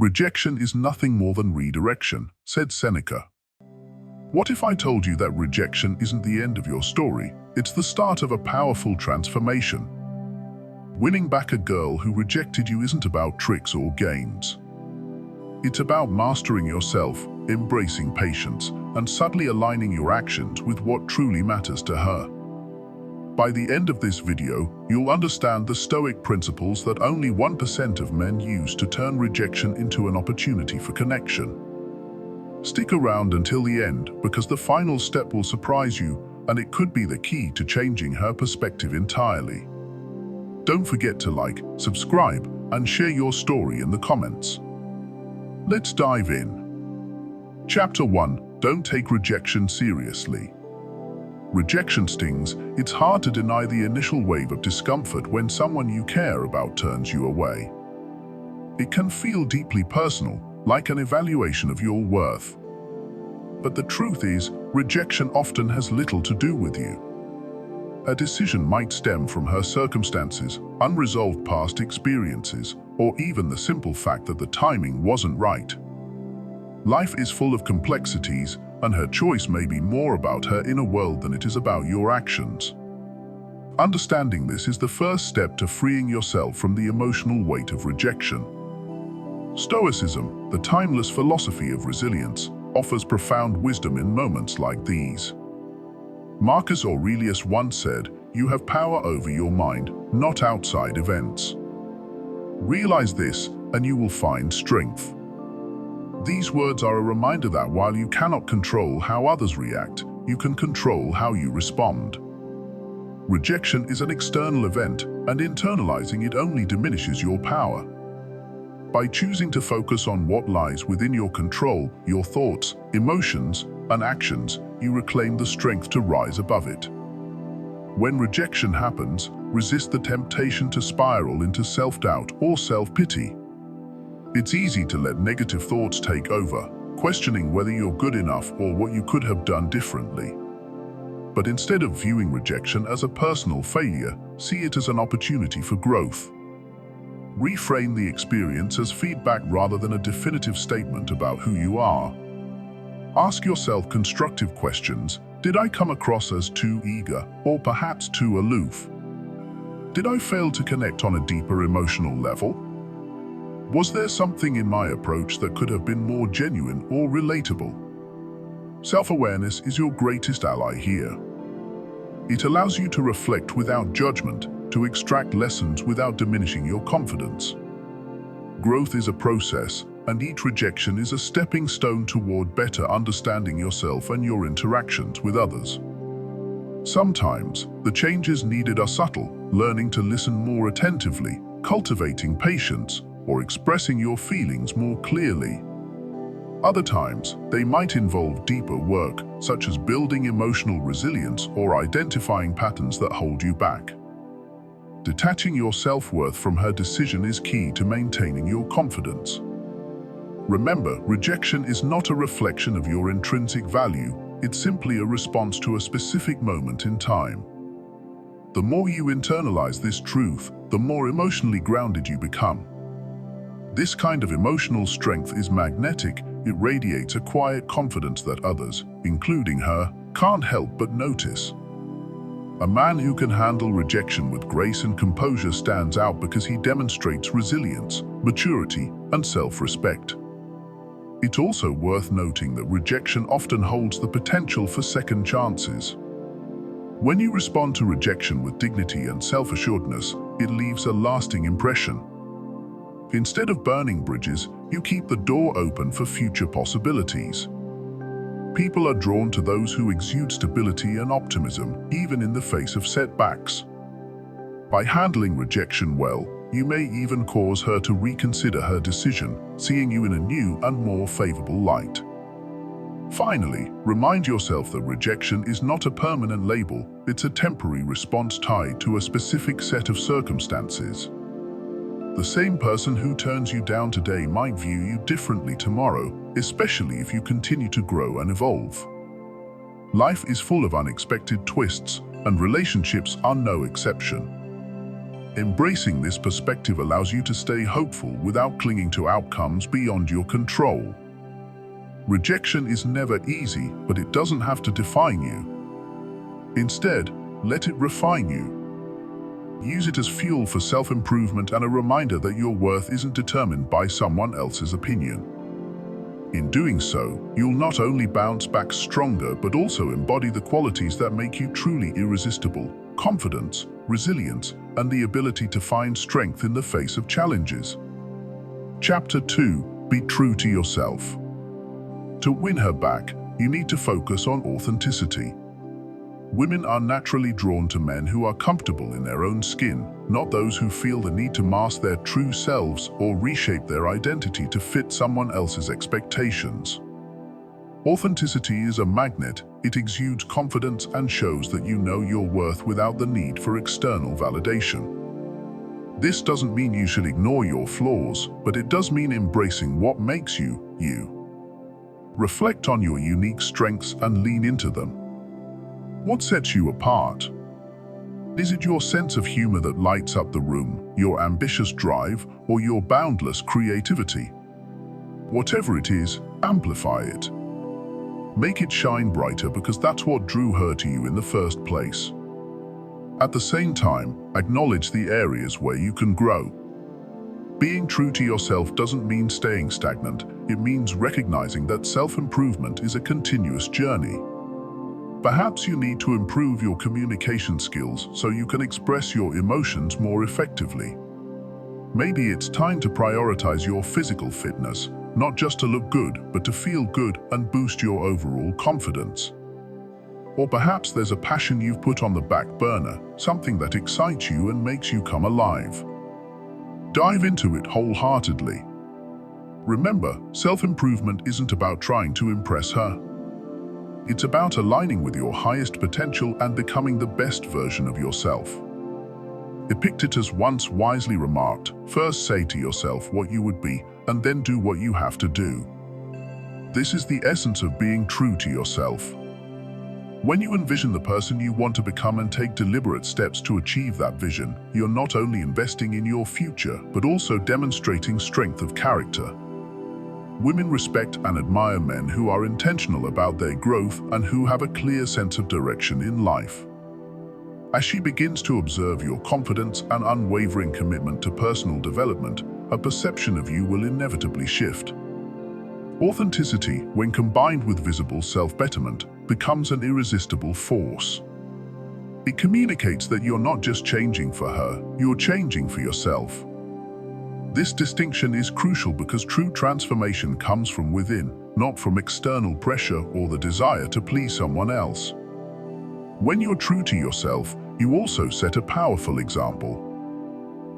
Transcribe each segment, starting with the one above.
Rejection is nothing more than redirection, said Seneca. What if I told you that rejection isn't the end of your story? It's the start of a powerful transformation. Winning back a girl who rejected you isn't about tricks or games. It's about mastering yourself, embracing patience, and subtly aligning your actions with what truly matters to her. By the end of this video, you'll understand the Stoic principles that only 1% of men use to turn rejection into an opportunity for connection. Stick around until the end, because the final step will surprise you, and it could be the key to changing her perspective entirely. Don't forget to like, subscribe, and share your story in the comments. Let's dive in. Chapter 1. Don't take rejection seriously. Rejection stings. It's hard to deny the initial wave of discomfort when someone you care about turns you away. It can feel deeply personal, like an evaluation of your worth. But the truth is, rejection often has little to do with you. A decision might stem from her circumstances, unresolved past experiences, or even the simple fact that the timing wasn't right. Life is full of complexities, and her choice may be more about her inner world than it is about your actions. Understanding this is the first step to freeing yourself from the emotional weight of rejection. Stoicism, the timeless philosophy of resilience, offers profound wisdom in moments like these. Marcus Aurelius once said, "You have power over your mind, not outside events." Realize this, and you will find strength. These words are a reminder that while you cannot control how others react, you can control how you respond. Rejection is an external event, and internalizing it only diminishes your power. By choosing to focus on what lies within your control, your thoughts, emotions, and actions, you reclaim the strength to rise above it. When rejection happens, resist the temptation to spiral into self-doubt or self-pity. It's easy to let negative thoughts take over, questioning whether you're good enough or what you could have done differently. But instead of viewing rejection as a personal failure, see it as an opportunity for growth. Reframe the experience as feedback rather than a definitive statement about who you are. Ask yourself constructive questions. Did I come across as too eager or perhaps too aloof? Did I fail to connect on a deeper emotional level? Was there something in my approach that could have been more genuine or relatable? Self-awareness is your greatest ally here. It allows you to reflect without judgment, to extract lessons without diminishing your confidence. Growth is a process, and each rejection is a stepping stone toward better understanding yourself and your interactions with others. Sometimes, the changes needed are subtle, learning to listen more attentively, cultivating patience, or expressing your feelings more clearly. Other times, they might involve deeper work, such as building emotional resilience or identifying patterns that hold you back. Detaching your self-worth from her decision is key to maintaining your confidence. Remember, rejection is not a reflection of your intrinsic value, it's simply a response to a specific moment in time. The more you internalize this truth, the more emotionally grounded you become. This kind of emotional strength is magnetic. It radiates a quiet confidence that others, including her, can't help but notice. A man who can handle rejection with grace and composure stands out because he demonstrates resilience, maturity, and self-respect. It's also worth noting that rejection often holds the potential for second chances. When you respond to rejection with dignity and self-assuredness, it leaves a lasting impression. Instead of burning bridges, you keep the door open for future possibilities. People are drawn to those who exude stability and optimism, even in the face of setbacks. By handling rejection well, you may even cause her to reconsider her decision, seeing you in a new and more favorable light. Finally, remind yourself that rejection is not a permanent label, it's a temporary response tied to a specific set of circumstances. The same person who turns you down today might view you differently tomorrow, especially if you continue to grow and evolve. Life is full of unexpected twists, and relationships are no exception. Embracing this perspective allows you to stay hopeful without clinging to outcomes beyond your control. Rejection is never easy, but it doesn't have to define you. Instead, let it refine you. Use it as fuel for self-improvement and a reminder that your worth isn't determined by someone else's opinion. In doing so, you'll not only bounce back stronger but also embody the qualities that make you truly irresistible: confidence, resilience, and the ability to find strength in the face of challenges. Chapter 2. Be true to yourself. To win her back, you need to focus on authenticity. Women are naturally drawn to men who are comfortable in their own skin, not those who feel the need to mask their true selves or reshape their identity to fit someone else's expectations. Authenticity is a magnet. It exudes confidence and shows that you know your worth without the need for external validation. This doesn't mean you should ignore your flaws, but it does mean embracing what makes you, you. Reflect on your unique strengths and lean into them. What sets you apart? Is it your sense of humor that lights up the room, your ambitious drive, or your boundless creativity? Whatever it is, amplify it. Make it shine brighter because that's what drew her to you in the first place. At the same time, acknowledge the areas where you can grow. Being true to yourself doesn't mean staying stagnant. It means recognizing that self-improvement is a continuous journey. Perhaps you need to improve your communication skills so you can express your emotions more effectively. Maybe it's time to prioritize your physical fitness, not just to look good, but to feel good and boost your overall confidence. Or perhaps there's a passion you've put on the back burner, something that excites you and makes you come alive. Dive into it wholeheartedly. Remember, self-improvement isn't about trying to impress her. It's about aligning with your highest potential and becoming the best version of yourself. Epictetus once wisely remarked, "First say to yourself what you would be, and then do what you have to do." This is the essence of being true to yourself. When you envision the person you want to become and take deliberate steps to achieve that vision, you're not only investing in your future, but also demonstrating strength of character. Women respect and admire men who are intentional about their growth and who have a clear sense of direction in life. As she begins to observe your confidence and unwavering commitment to personal development, her perception of you will inevitably shift. Authenticity, when combined with visible self-betterment, becomes an irresistible force. It communicates that you're not just changing for her, you're changing for yourself. This distinction is crucial because true transformation comes from within, not from external pressure or the desire to please someone else. When you're true to yourself, you also set a powerful example.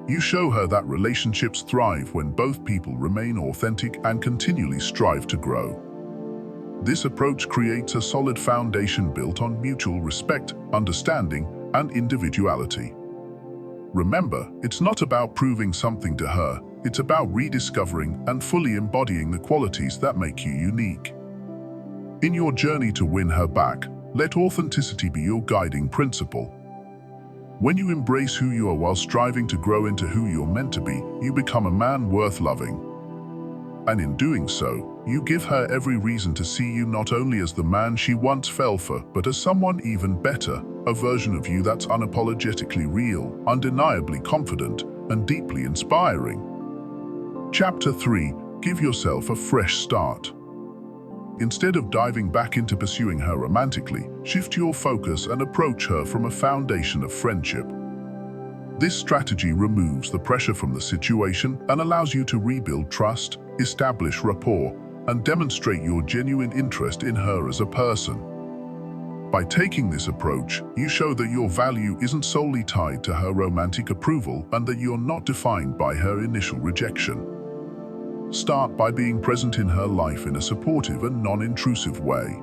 You show her that relationships thrive when both people remain authentic and continually strive to grow. This approach creates a solid foundation built on mutual respect, understanding, and individuality. Remember, it's not about proving something to her, it's about rediscovering and fully embodying the qualities that make you unique. In your journey to win her back, let authenticity be your guiding principle. When you embrace who you are while striving to grow into who you're meant to be, you become a man worth loving. And in doing so, you give her every reason to see you not only as the man she once fell for, but as someone even better, a version of you that's unapologetically real, undeniably confident, and deeply inspiring. Chapter 3. Give yourself a fresh start. Instead of diving back into pursuing her romantically, shift your focus and approach her from a foundation of friendship. This strategy removes the pressure from the situation and allows you to rebuild trust, establish rapport, and demonstrate your genuine interest in her as a person. By taking this approach, you show that your value isn't solely tied to her romantic approval and that you're not defined by her initial rejection. Start by being present in her life in a supportive and non-intrusive way.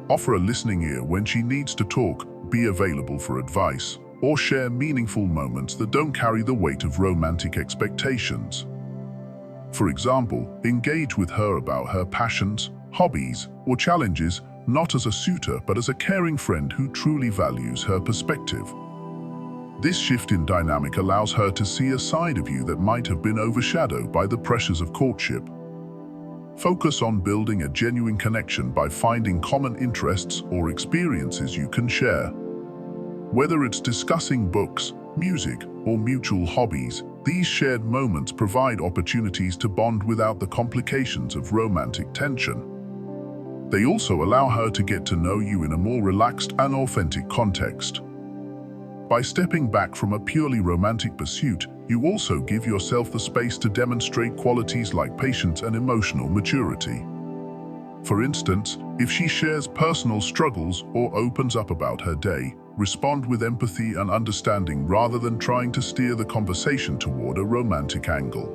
Offer a listening ear when she needs to talk, be available for advice, or share meaningful moments that don't carry the weight of romantic expectations. For example, engage with her about her passions, hobbies, or challenges, not as a suitor but as a caring friend who truly values her perspective. This shift in dynamic allows her to see a side of you that might have been overshadowed by the pressures of courtship. Focus on building a genuine connection by finding common interests or experiences you can share. Whether it's discussing books, music, or mutual hobbies, these shared moments provide opportunities to bond without the complications of romantic tension. They also allow her to get to know you in a more relaxed and authentic context. By stepping back from a purely romantic pursuit, you also give yourself the space to demonstrate qualities like patience and emotional maturity. For instance, if she shares personal struggles or opens up about her day, respond with empathy and understanding rather than trying to steer the conversation toward a romantic angle.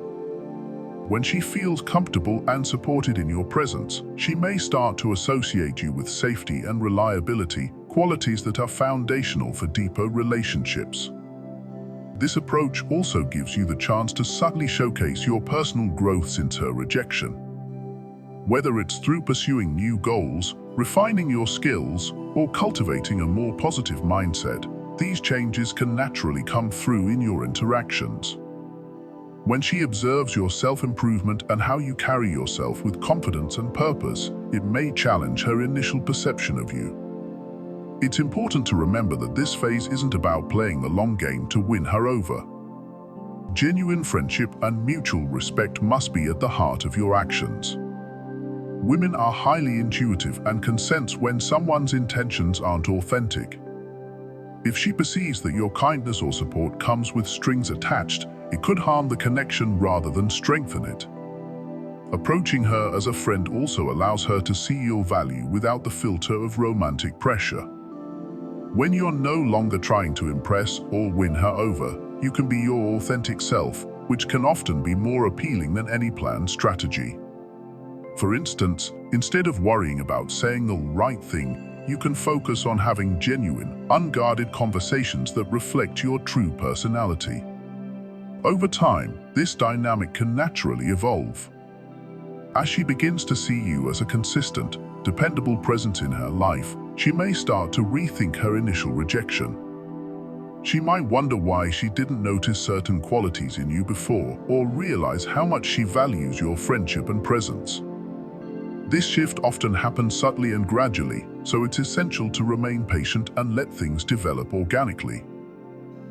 When she feels comfortable and supported in your presence, she may start to associate you with safety and reliability, qualities that are foundational for deeper relationships. This approach also gives you the chance to subtly showcase your personal growth since her rejection. Whether it's through pursuing new goals, refining your skills, or cultivating a more positive mindset, these changes can naturally come through in your interactions. When she observes your self-improvement and how you carry yourself with confidence and purpose, it may challenge her initial perception of you. It's important to remember that this phase isn't about playing the long game to win her over. Genuine friendship and mutual respect must be at the heart of your actions. Women are highly intuitive and can sense when someone's intentions aren't authentic. If she perceives that your kindness or support comes with strings attached, it could harm the connection rather than strengthen it. Approaching her as a friend also allows her to see your value without the filter of romantic pressure. When you're no longer trying to impress or win her over, you can be your authentic self, which can often be more appealing than any planned strategy. For instance, instead of worrying about saying the right thing, you can focus on having genuine, unguarded conversations that reflect your true personality. Over time, this dynamic can naturally evolve. As she begins to see you as a consistent, dependable presence in her life, she may start to rethink her initial rejection. She might wonder why she didn't notice certain qualities in you before, or realize how much she values your friendship and presence. This shift often happens subtly and gradually, so it's essential to remain patient and let things develop organically.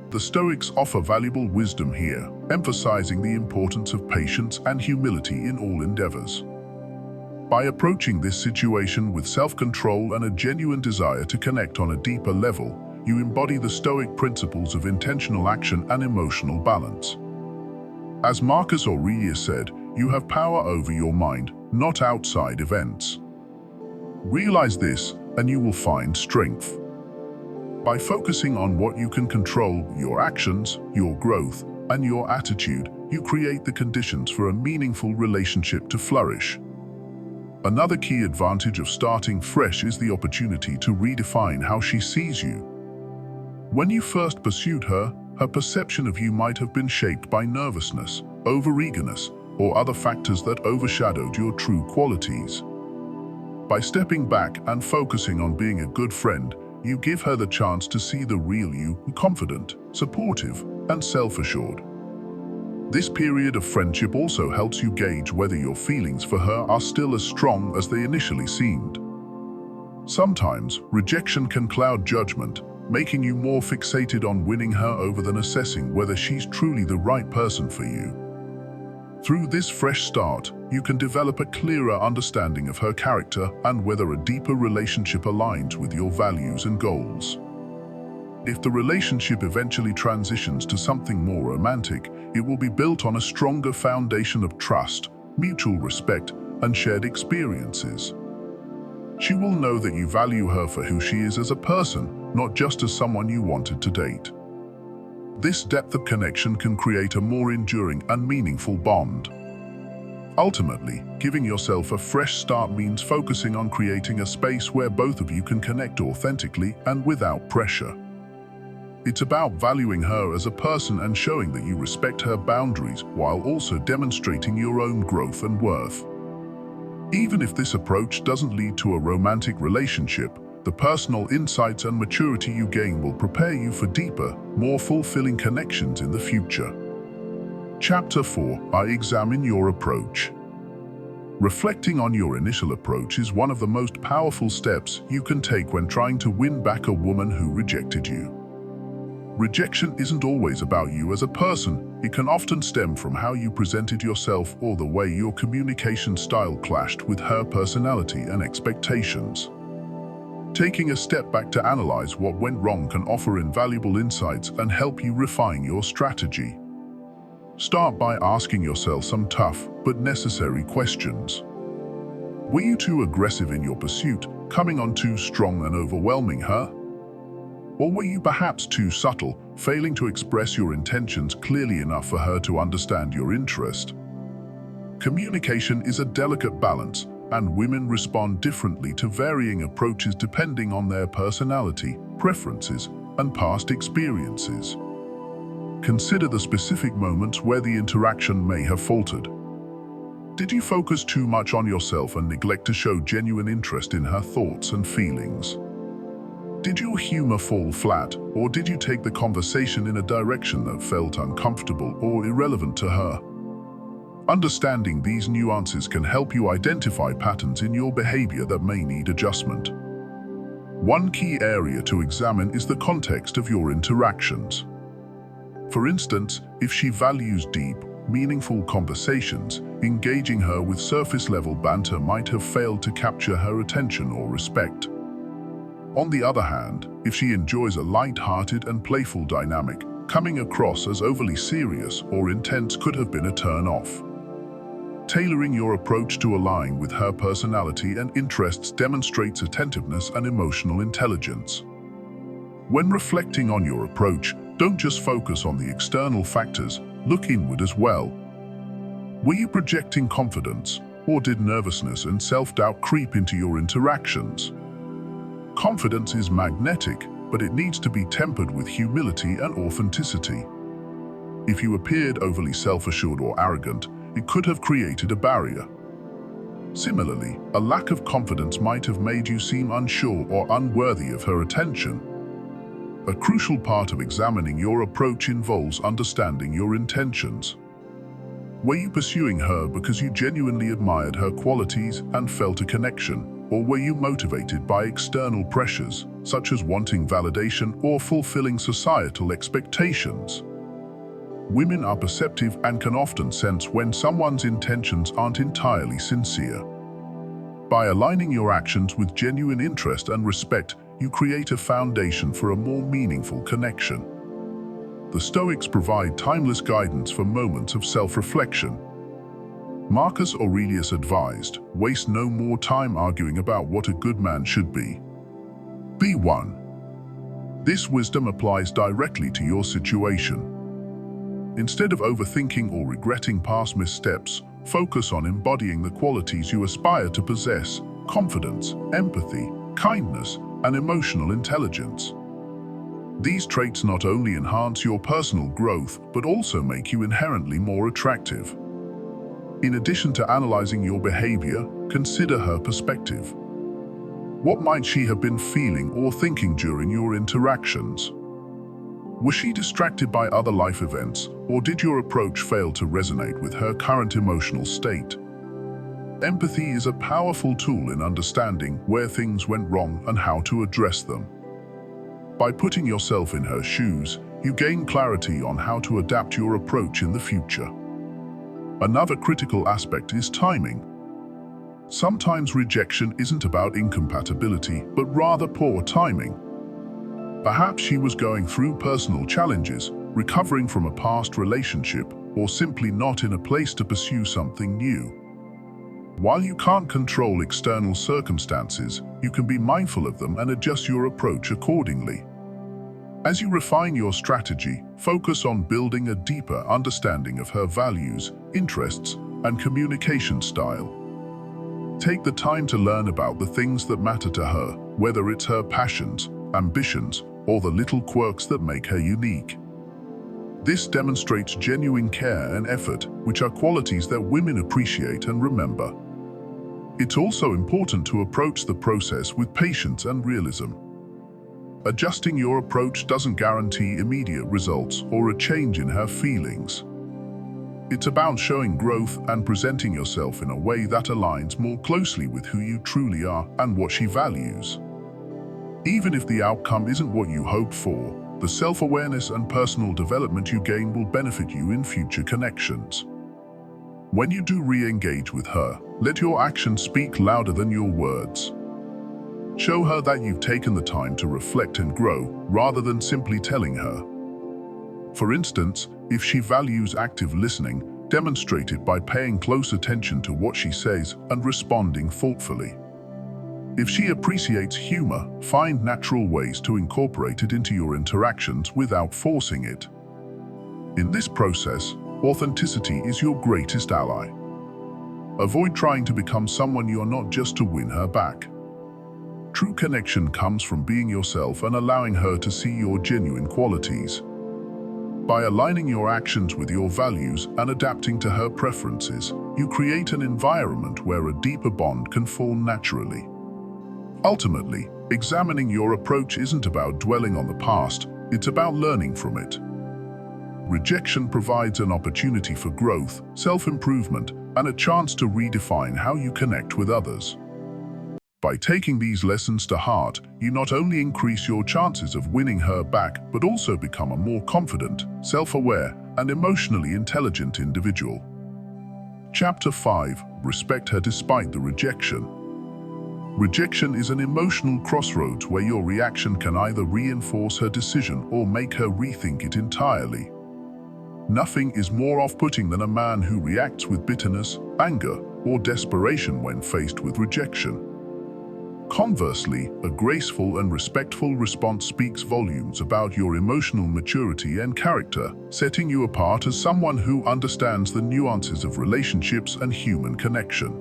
The Stoics offer valuable wisdom here, emphasizing the importance of patience and humility in all endeavors. By approaching this situation with self-control and a genuine desire to connect on a deeper level, you embody the Stoic principles of intentional action and emotional balance. As Marcus Aurelius said, you have power over your mind, not outside events. Realize this, and you will find strength. By focusing on what you can control, your actions, your growth, and your attitude, you create the conditions for a meaningful relationship to flourish. Another key advantage of starting fresh is the opportunity to redefine how she sees you. When you first pursued her, her perception of you might have been shaped by nervousness, over-eagerness, or other factors that overshadowed your true qualities. By stepping back and focusing on being a good friend, you give her the chance to see the real you, confident, supportive, and self-assured. This period of friendship also helps you gauge whether your feelings for her are still as strong as they initially seemed. Sometimes, rejection can cloud judgment, making you more fixated on winning her over than assessing whether she's truly the right person for you. Through this fresh start, you can develop a clearer understanding of her character and whether a deeper relationship aligns with your values and goals. If the relationship eventually transitions to something more romantic, it will be built on a stronger foundation of trust, mutual respect, and shared experiences. She will know that you value her for who she is as a person, not just as someone you wanted to date. This depth of connection can create a more enduring and meaningful bond. Ultimately, giving yourself a fresh start means focusing on creating a space where both of you can connect authentically and without pressure. It's about valuing her as a person and showing that you respect her boundaries while also demonstrating your own growth and worth. Even if this approach doesn't lead to a romantic relationship, The personal insights and maturity you gain will prepare you for deeper, more fulfilling connections in the future. Chapter 4. I examine your approach. Reflecting on your initial approach is one of the most powerful steps you can take when trying to win back a woman who rejected you. Rejection isn't always about you as a person. It can often stem from how you presented yourself or the way your communication style clashed with her personality and expectations. Taking a step back to analyze what went wrong can offer invaluable insights and help you refine your strategy. Start by asking yourself some tough but necessary questions. Were you too aggressive in your pursuit, coming on too strong and overwhelming her? Or were you perhaps too subtle, failing to express your intentions clearly enough for her to understand your interest? Communication is a delicate balance, and women respond differently to varying approaches depending on their personality, preferences, and past experiences. Consider the specific moments where the interaction may have faltered. Did you focus too much on yourself and neglect to show genuine interest in her thoughts and feelings? Did your humor fall flat, or did you take the conversation in a direction that felt uncomfortable or irrelevant to her? Understanding these nuances can help you identify patterns in your behavior that may need adjustment. One key area to examine is the context of your interactions. For instance, if she values deep, meaningful conversations, engaging her with surface-level banter might have failed to capture her attention or respect. On the other hand, if she enjoys a light-hearted and playful dynamic, coming across as overly serious or intense could have been a turn-off. Tailoring your approach to align with her personality and interests demonstrates attentiveness and emotional intelligence. When reflecting on your approach, don't just focus on the external factors, look inward as well. Were you projecting confidence, or did nervousness and self-doubt creep into your interactions? Confidence is magnetic, but it needs to be tempered with humility and authenticity. If you appeared overly self-assured or arrogant, it could have created a barrier. Similarly, a lack of confidence might have made you seem unsure or unworthy of her attention. A crucial part of examining your approach involves understanding your intentions. Were you pursuing her because you genuinely admired her qualities and felt a connection, or were you motivated by external pressures, such as wanting validation or fulfilling societal expectations? Women are perceptive and can often sense when someone's intentions aren't entirely sincere. By aligning your actions with genuine interest and respect, you create a foundation for a more meaningful connection. The Stoics provide timeless guidance for moments of self-reflection. Marcus Aurelius advised, "Waste no more time arguing about what a good man should be. Be one." This wisdom applies directly to your situation. Instead of overthinking or regretting past missteps, focus on embodying the qualities you aspire to possess: confidence, empathy, kindness, and emotional intelligence. These traits not only enhance your personal growth, but also make you inherently more attractive. In addition to analyzing your behavior, consider her perspective. What might she have been feeling or thinking during your interactions? Was she distracted by other life events, or did your approach fail to resonate with her current emotional state? Empathy is a powerful tool in understanding where things went wrong and how to address them. By putting yourself in her shoes, you gain clarity on how to adapt your approach in the future. Another critical aspect is timing. Sometimes rejection isn't about incompatibility, but rather poor timing. Perhaps she was going through personal challenges, recovering from a past relationship, or simply not in a place to pursue something new. While you can't control external circumstances, you can be mindful of them and adjust your approach accordingly. As you refine your strategy, focus on building a deeper understanding of her values, interests, and communication style. Take the time to learn about the things that matter to her, whether it's her passions, ambitions, or the little quirks that make her unique. This demonstrates genuine care and effort, which are qualities that women appreciate and remember. It's also important to approach the process with patience and realism. Adjusting your approach doesn't guarantee immediate results or a change in her feelings. It's about showing growth and presenting yourself in a way that aligns more closely with who you truly are and what she values. Even if the outcome isn't what you hoped for, the self-awareness and personal development you gain will benefit you in future connections. When you do re-engage with her, let your actions speak louder than your words. Show her that you've taken the time to reflect and grow, rather than simply telling her. For instance, if she values active listening, demonstrate it by paying close attention to what she says and responding thoughtfully. If she appreciates humor, find natural ways to incorporate it into your interactions without forcing it. In this process, authenticity is your greatest ally. Avoid trying to become someone you're not just to win her back. True connection comes from being yourself and allowing her to see your genuine qualities. By aligning your actions with your values and adapting to her preferences, you create an environment where a deeper bond can form naturally. Ultimately, examining your approach isn't about dwelling on the past, it's about learning from it. Rejection provides an opportunity for growth, self-improvement, and a chance to redefine how you connect with others. By taking these lessons to heart, you not only increase your chances of winning her back, but also become a more confident, self-aware, and emotionally intelligent individual. Chapter 5. Respect her despite the rejection. Rejection is an emotional crossroads where your reaction can either reinforce her decision or make her rethink it entirely. Nothing is more off-putting than a man who reacts with bitterness, anger, or desperation when faced with rejection. Conversely, a graceful and respectful response speaks volumes about your emotional maturity and character, setting you apart as someone who understands the nuances of relationships and human connection.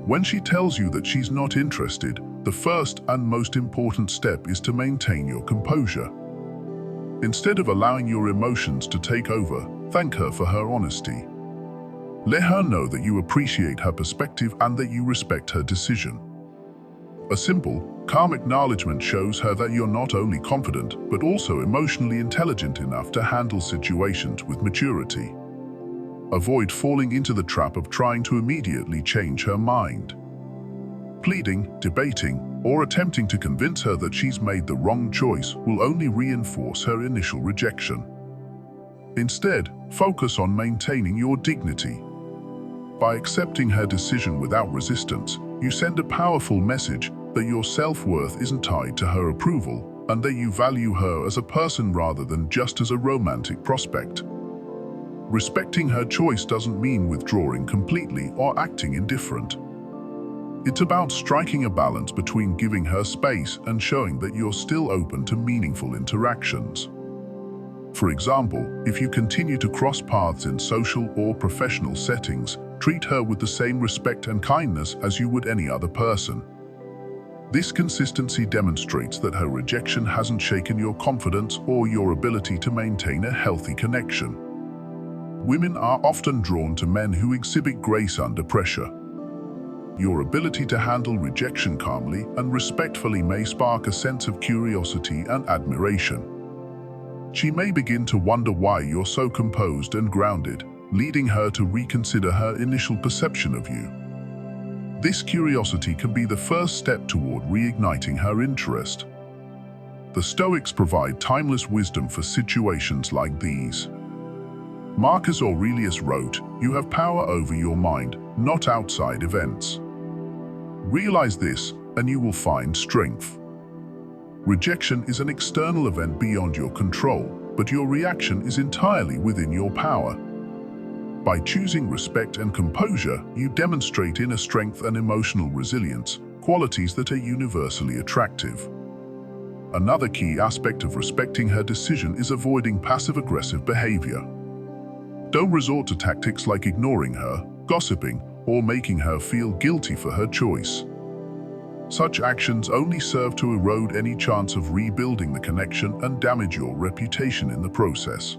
When she tells you that she's not interested, the first and most important step is to maintain your composure. Instead of allowing your emotions to take over, thank her for her honesty. Let her know that you appreciate her perspective and that you respect her decision. A simple, calm acknowledgement shows her that you're not only confident, but also emotionally intelligent enough to handle situations with maturity. Avoid falling into the trap of trying to immediately change her mind. Pleading, debating, or attempting to convince her that she's made the wrong choice will only reinforce her initial rejection. Instead, focus on maintaining your dignity. By accepting her decision without resistance, you send a powerful message that your self-worth isn't tied to her approval and that you value her as a person rather than just as a romantic prospect. Respecting her choice doesn't mean withdrawing completely or acting indifferent. It's about striking a balance between giving her space and showing that you're still open to meaningful interactions. For example, if you continue to cross paths in social or professional settings, treat her with the same respect and kindness as you would any other person. This consistency demonstrates that her rejection hasn't shaken your confidence or your ability to maintain a healthy connection. Women are often drawn to men who exhibit grace under pressure. Your ability to handle rejection calmly and respectfully may spark a sense of curiosity and admiration. She may begin to wonder why you're so composed and grounded, leading her to reconsider her initial perception of you. This curiosity can be the first step toward reigniting her interest. The Stoics provide timeless wisdom for situations like these. Marcus Aurelius wrote, "You have power over your mind, not outside events." Realize this, and you will find strength. Rejection is an external event beyond your control, but your reaction is entirely within your power. By choosing respect and composure, you demonstrate inner strength and emotional resilience, qualities that are universally attractive. Another key aspect of respecting her decision is avoiding passive-aggressive behavior. Don't resort to tactics like ignoring her, gossiping, or making her feel guilty for her choice. Such actions only serve to erode any chance of rebuilding the connection and damage your reputation in the process.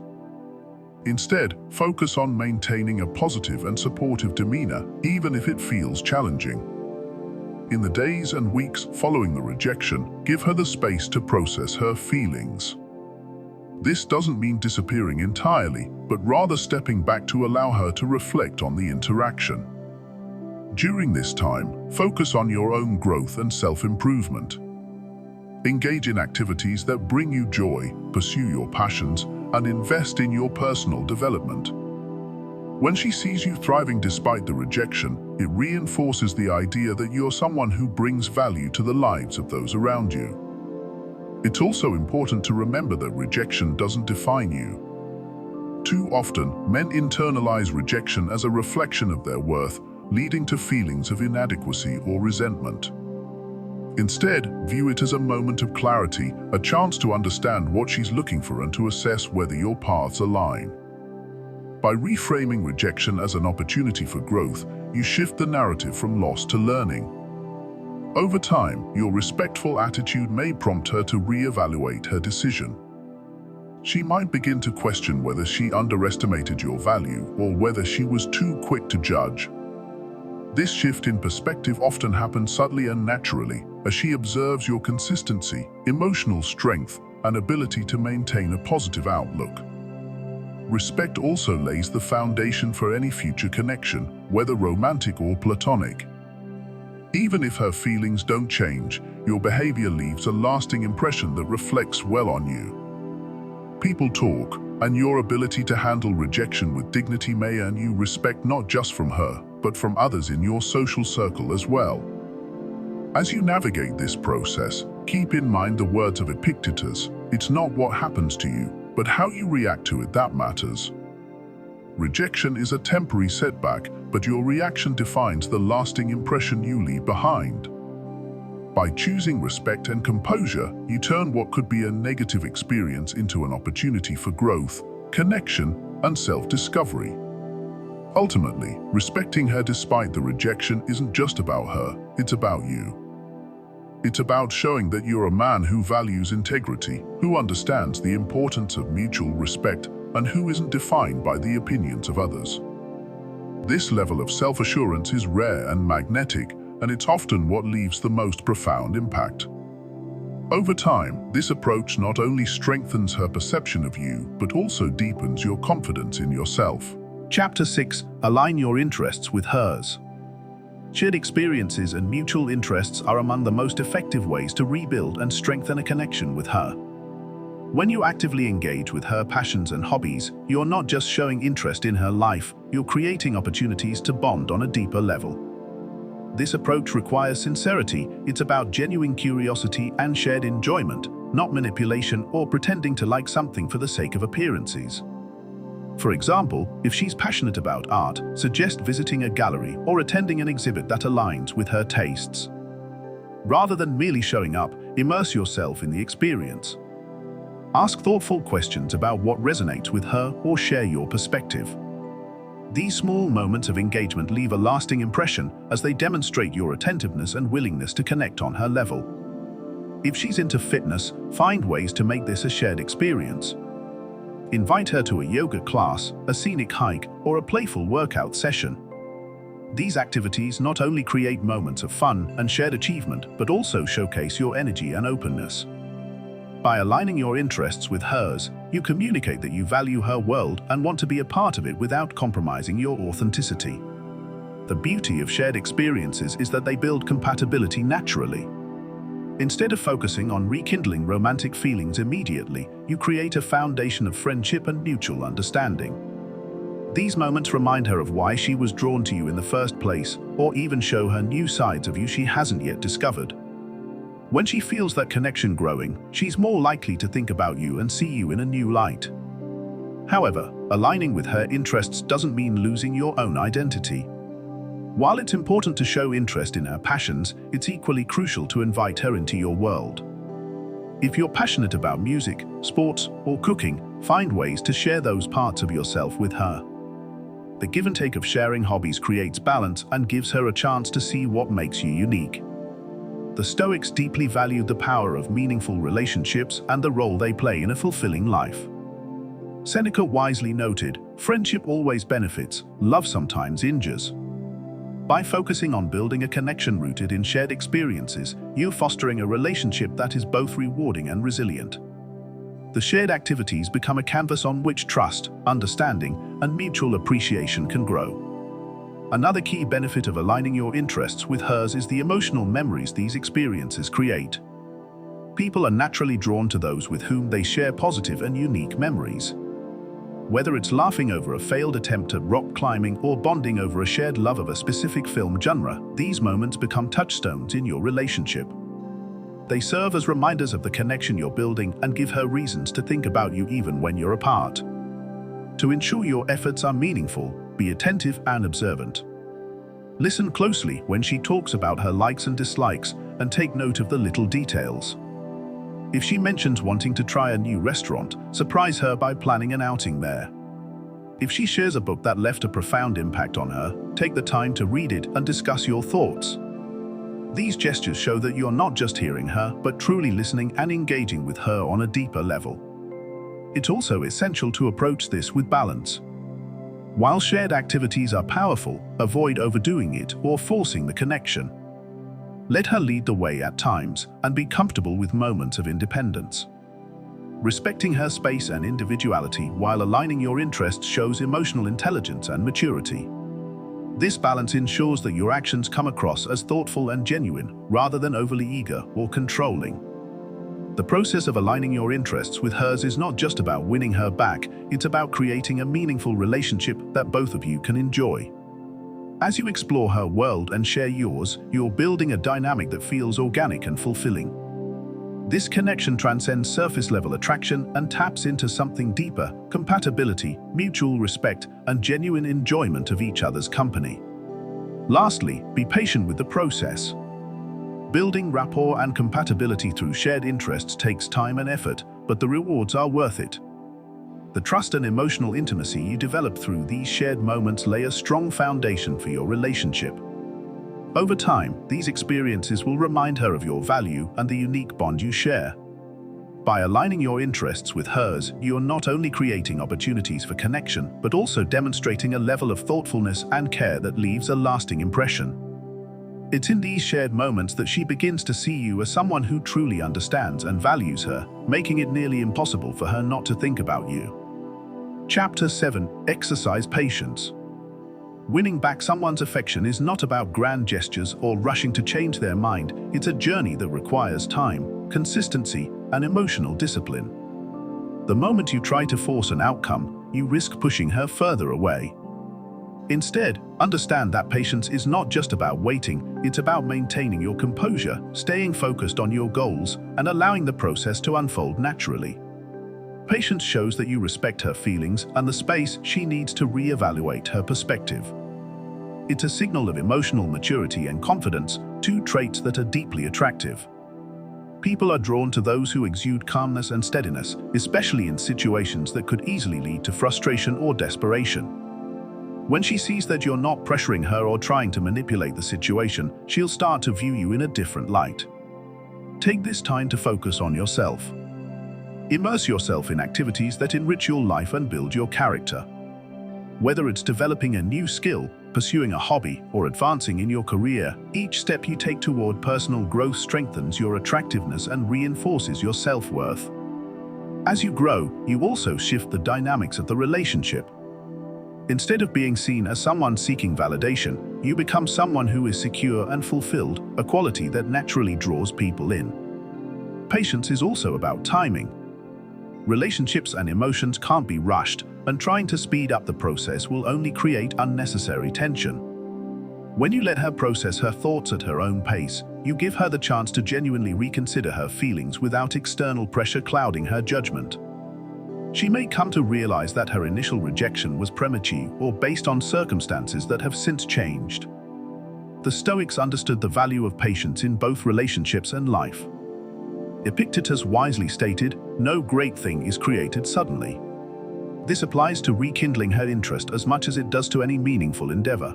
Instead, focus on maintaining a positive and supportive demeanor, even if it feels challenging. In the days and weeks following the rejection, give her the space to process her feelings. This doesn't mean disappearing entirely, but rather stepping back to allow her to reflect on the interaction. During this time, focus on your own growth and self-improvement. Engage in activities that bring you joy, pursue your passions, and invest in your personal development. When she sees you thriving despite the rejection, it reinforces the idea that you're someone who brings value to the lives of those around you. It's also important to remember that rejection doesn't define you. Too often, men internalize rejection as a reflection of their worth, leading to feelings of inadequacy or resentment. Instead, view it as a moment of clarity, a chance to understand what she's looking for and to assess whether your paths align. By reframing rejection as an opportunity for growth, you shift the narrative from loss to learning. Over time, your respectful attitude may prompt her to reevaluate her decision. She might begin to question whether she underestimated your value or whether she was too quick to judge. This shift in perspective often happens subtly and naturally, as she observes your consistency, emotional strength, and ability to maintain a positive outlook. Respect also lays the foundation for any future connection, whether romantic or platonic. Even if her feelings don't change, your behavior leaves a lasting impression that reflects well on you. People talk, and your ability to handle rejection with dignity may earn you respect not just from her, but from others in your social circle as well. As you navigate this process, keep in mind the words of Epictetus: "It's not what happens to you, but how you react to it that matters." Rejection is a temporary setback, but your reaction defines the lasting impression you leave behind. By choosing respect and composure, you turn what could be a negative experience into an opportunity for growth, connection, and self-discovery. Ultimately, respecting her despite the rejection isn't just about her, it's about you. It's about showing that you're a man who values integrity, who understands the importance of mutual respect, and who isn't defined by the opinions of others. This level of self-assurance is rare and magnetic, and it's often what leaves the most profound impact. Over time, this approach not only strengthens her perception of you, but also deepens your confidence in yourself. Chapter 6. Align your interests with hers. Shared experiences and mutual interests are among the most effective ways to rebuild and strengthen a connection with her. When you actively engage with her passions and hobbies, you're not just showing interest in her life, you're creating opportunities to bond on a deeper level. This approach requires sincerity. It's about genuine curiosity and shared enjoyment, not manipulation or pretending to like something for the sake of appearances. For example, if she's passionate about art, suggest visiting a gallery or attending an exhibit that aligns with her tastes. Rather than merely showing up, immerse yourself in the experience. Ask thoughtful questions about what resonates with her or share your perspective. These small moments of engagement leave a lasting impression as they demonstrate your attentiveness and willingness to connect on her level. If she's into fitness, find ways to make this a shared experience. Invite her to a yoga class, a scenic hike, or a playful workout session. These activities not only create moments of fun and shared achievement, but also showcase your energy and openness. By aligning your interests with hers, you communicate that you value her world and want to be a part of it without compromising your authenticity. The beauty of shared experiences is that they build compatibility naturally. Instead of focusing on rekindling romantic feelings immediately, you create a foundation of friendship and mutual understanding. These moments remind her of why she was drawn to you in the first place, or even show her new sides of you she hasn't yet discovered. When she feels that connection growing, she's more likely to think about you and see you in a new light. However, aligning with her interests doesn't mean losing your own identity. While it's important to show interest in her passions, it's equally crucial to invite her into your world. If you're passionate about music, sports, or cooking, find ways to share those parts of yourself with her. The give and take of sharing hobbies creates balance and gives her a chance to see what makes you unique. The Stoics deeply valued the power of meaningful relationships and the role they play in a fulfilling life. Seneca wisely noted, "Friendship always benefits, love sometimes injures." By focusing on building a connection rooted in shared experiences, you're fostering a relationship that is both rewarding and resilient. The shared activities become a canvas on which trust, understanding, and mutual appreciation can grow. Another key benefit of aligning your interests with hers is the emotional memories these experiences create. People are naturally drawn to those with whom they share positive and unique memories. Whether it's laughing over a failed attempt at rock climbing or bonding over a shared love of a specific film genre, these moments become touchstones in your relationship. They serve as reminders of the connection you're building and give her reasons to think about you even when you're apart. To ensure your efforts are meaningful, be attentive and observant. Listen closely when she talks about her likes and dislikes, and take note of the little details. If she mentions wanting to try a new restaurant, surprise her by planning an outing there. If she shares a book that left a profound impact on her, take the time to read it and discuss your thoughts. These gestures show that you're not just hearing her, but truly listening and engaging with her on a deeper level. It's also essential to approach this with balance. While shared activities are powerful, avoid overdoing it or forcing the connection. Let her lead the way at times, and be comfortable with moments of independence. Respecting her space and individuality while aligning your interests shows emotional intelligence and maturity. This balance ensures that your actions come across as thoughtful and genuine, rather than overly eager or controlling. The process of aligning your interests with hers is not just about winning her back, it's about creating a meaningful relationship that both of you can enjoy. As you explore her world and share yours, you're building a dynamic that feels organic and fulfilling. This connection transcends surface-level attraction and taps into something deeper: compatibility, mutual respect, and genuine enjoyment of each other's company. Lastly, be patient with the process. Building rapport and compatibility through shared interests takes time and effort, but the rewards are worth it. The trust and emotional intimacy you develop through these shared moments lay a strong foundation for your relationship. Over time, these experiences will remind her of your value and the unique bond you share. By aligning your interests with hers, you're not only creating opportunities for connection, but also demonstrating a level of thoughtfulness and care that leaves a lasting impression. It's in these shared moments that she begins to see you as someone who truly understands and values her, making it nearly impossible for her not to think about you. Chapter 7: Exercise Patience. Winning back someone's affection is not about grand gestures or rushing to change their mind. It's a journey that requires time, consistency, and emotional discipline. The moment you try to force an outcome, you risk pushing her further away. Instead, understand that patience is not just about waiting, it's about maintaining your composure, staying focused on your goals, and allowing the process to unfold naturally. Patience shows that you respect her feelings and the space she needs to re-evaluate her perspective. It's a signal of emotional maturity and confidence, two traits that are deeply attractive. People are drawn to those who exude calmness and steadiness, especially in situations that could easily lead to frustration or desperation. When she sees that you're not pressuring her or trying to manipulate the situation, she'll start to view you in a different light. Take this time to focus on yourself. Immerse yourself in activities that enrich your life and build your character. Whether it's developing a new skill, pursuing a hobby, or advancing in your career, each step you take toward personal growth strengthens your attractiveness and reinforces your self-worth. As you grow, you also shift the dynamics of the relationship. Instead of being seen as someone seeking validation, you become someone who is secure and fulfilled, a quality that naturally draws people in. Patience is also about timing. Relationships and emotions can't be rushed, and trying to speed up the process will only create unnecessary tension. When you let her process her thoughts at her own pace, you give her the chance to genuinely reconsider her feelings without external pressure clouding her judgment. She may come to realize that her initial rejection was premature or based on circumstances that have since changed. The Stoics understood the value of patience in both relationships and life. Epictetus wisely stated, "No great thing is created suddenly." This applies to rekindling her interest as much as it does to any meaningful endeavor.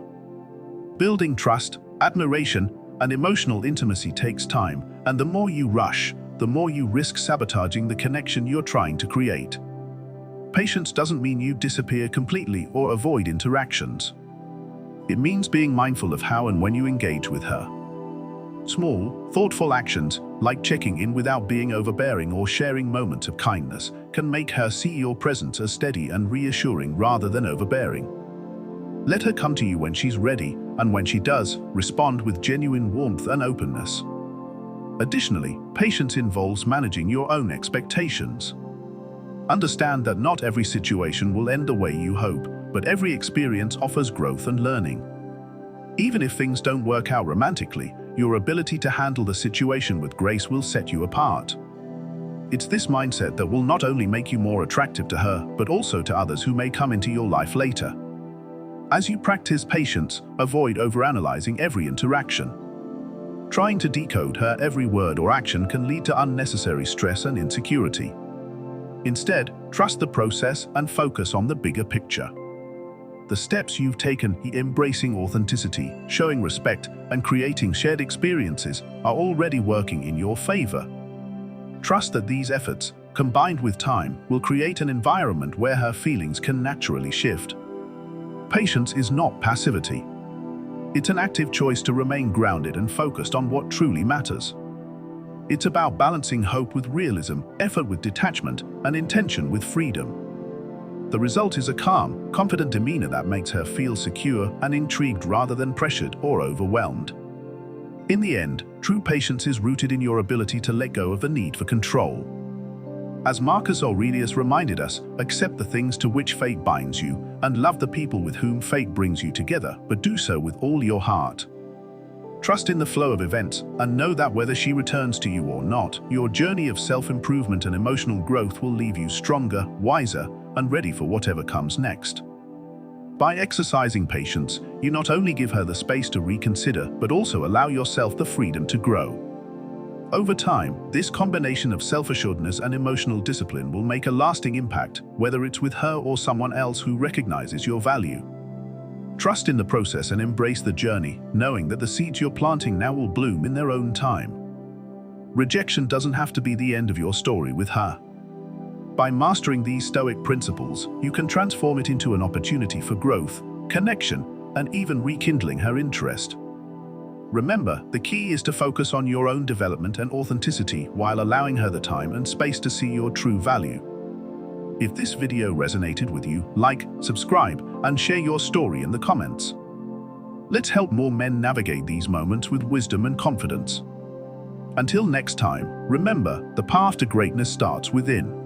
Building trust, admiration, and emotional intimacy takes time, and the more you rush, the more you risk sabotaging the connection you're trying to create. Patience doesn't mean you disappear completely or avoid interactions. It means being mindful of how and when you engage with her. Small, thoughtful actions, like checking in without being overbearing or sharing moments of kindness, can make her see your presence as steady and reassuring rather than overbearing. Let her come to you when she's ready, and when she does, respond with genuine warmth and openness. Additionally, patience involves managing your own expectations. Understand that not every situation will end the way you hope, but every experience offers growth and learning. Even if things don't work out romantically, your ability to handle the situation with grace will set you apart. It's this mindset that will not only make you more attractive to her, but also to others who may come into your life later. As you practice patience, avoid overanalyzing every interaction. Trying to decode her every word or action can lead to unnecessary stress and insecurity. Instead, trust the process and focus on the bigger picture. The steps you've taken, embracing authenticity, showing respect, and creating shared experiences, are already working in your favor. Trust that these efforts, combined with time, will create an environment where her feelings can naturally shift. Patience is not passivity. It's an active choice to remain grounded and focused on what truly matters. It's about balancing hope with realism, effort with detachment, and intention with freedom. The result is a calm, confident demeanor that makes her feel secure and intrigued rather than pressured or overwhelmed. In the end, true patience is rooted in your ability to let go of the need for control. As Marcus Aurelius reminded us, accept the things to which fate binds you, and love the people with whom fate brings you together, but do so with all your heart. Trust in the flow of events, and know that whether she returns to you or not, your journey of self-improvement and emotional growth will leave you stronger, wiser, and ready for whatever comes next. By exercising patience, you not only give her the space to reconsider, but also allow yourself the freedom to grow. Over time, this combination of self-assuredness and emotional discipline will make a lasting impact, whether it's with her or someone else who recognizes your value. Trust in the process and embrace the journey, knowing that the seeds you're planting now will bloom in their own time. Rejection doesn't have to be the end of your story with her. By mastering these Stoic principles, you can transform it into an opportunity for growth, connection, and even rekindling her interest. Remember, the key is to focus on your own development and authenticity while allowing her the time and space to see your true value. If this video resonated with you, like, subscribe, and share your story in the comments. Let's help more men navigate these moments with wisdom and confidence. Until next time, remember, the path to greatness starts within.